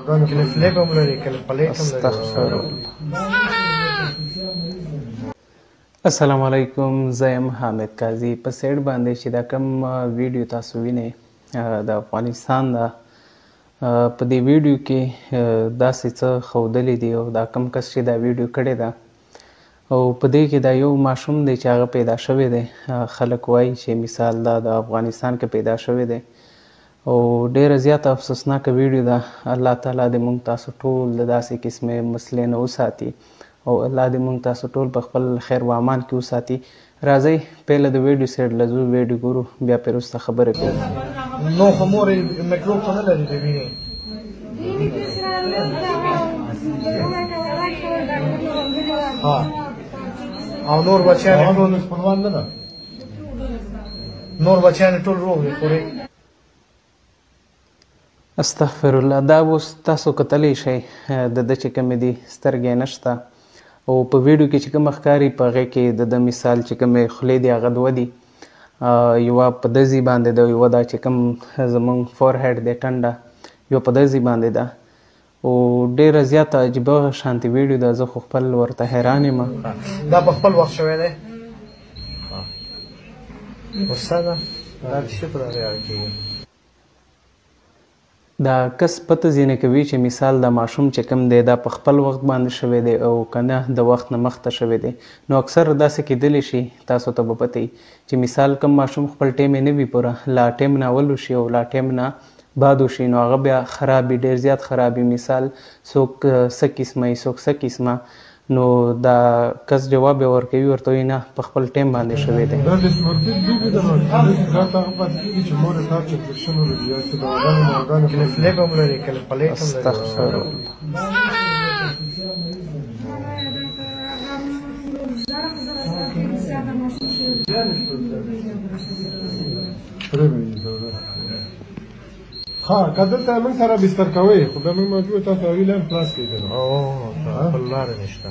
کله فلیپ هم لري کله پلیټ هم استغفر الله. السلام علیکم، زه یم حامد قاضي. په سیډ باندې چې دا کوم ویډیو تاسو وینئ د افغانستان ده. په دې ویډیو کې داسې څه ښودلي دي او دا کوم کس چې دا ویډیو کړې ده او په دې کې دا یو ماشوم دی چې هغه پیدا شوی دی. خلک وایي چې مثال دا د افغانستان کې پیدا شوی دی او ډیره زیاته افسوسناکه ویډیو ده. الله تعالی دې موږ تاسو ټول د داسې قسمې مسلې نه وساتي او الله دې موږ تاسو ټول په خپل خیر و امان کې وساتي. راځئ پیله د ویډیو سیډ له ځو ویډیو ګورو، بیا پرې وروسته خبرې کوو. نو خو مور یې میکروب خو نه لري د وینې. او نور بچیان ټول روغ دي خوري. استغفر الله. دا اوس تاسو کتلی شئ د ده چې کومې دي سترګې نشته او په ویډیو کې چې کوم ښکاري په هغې کې د مثال چې کومې خولې دي هغه دوه دي. یوه په دزي باندې ده، یوه دا چې کوم زمونږ فورهیډ دی ټنډه یوه په دزي باندې ده او ډېره زیاته عجیبه شانتي ویډیو ده. زه خو خپل ورته حیران یم. دا په خپل وخت شوی دی استاده. دا څه په دغه اړه کېږي؟ دا کس پته ځینې کوي چې مثال دا ماشوم چې کوم دی دا په خپل وخت باندې شوی دی او که نه د وخت نه مخته شوی دی. نو اکثر داسې کیدلی شي تاسو ته به پته وي چې مثال کوم ماشوم خپل ټیم یې نه وي پوره، لا ټیم نه اول وشي او لا ټیم نه بعد وشي، نو هغه بیا خراب وي، ډېر زیات خراب وي. مثال څوک څه قسمه وي، څوک څه قسمه. نو دا کس جواب یې ورکوي، ورته وایي نه په خپل ټیم باندې شوی دی. کله فلیپ هم لري کله پلیټ هم لري. استغفر الله. ها که دلته موږ سره بستر کوئ خو بیا موږ مجبور تاسو اویل هم خلاص کړئ. خپل لاره نشته.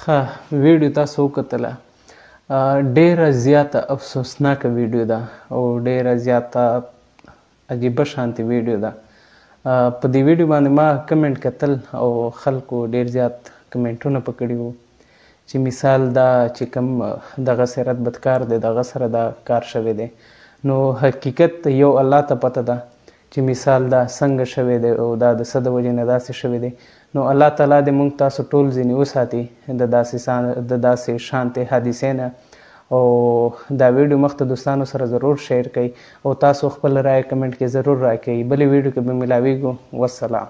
ښه ویډیو تاسو وکتله. ډېره زیاته افسوسناکه ویډیو ده او ډېره زیاته عجیبه شانتي ویډیو ده. په دې ویډیو باندې ما کمنټ کتل او خلکو ډېر زیات کمنټونه په کړي وو چې مثال دا چې کوم دغه سرت بدکار دی دغه سره دا کار شوی دی. نو حقیقت یو الله ته پته ده چې مثال دا څنګه شوی دی او دا د څه د وجې نه داسې شوی دی. نو الله تعالی دې موږ تاسو ټول ځینې وساتي د داسې شانتې حادثې نه. او دا ویډیو مخته دوستانو سره ضرور شیر کړئ او تاسو خپل رایه کمنټ کې ضرور راکړئ. بلې ویډیو کې به ملاویږو. والسلام.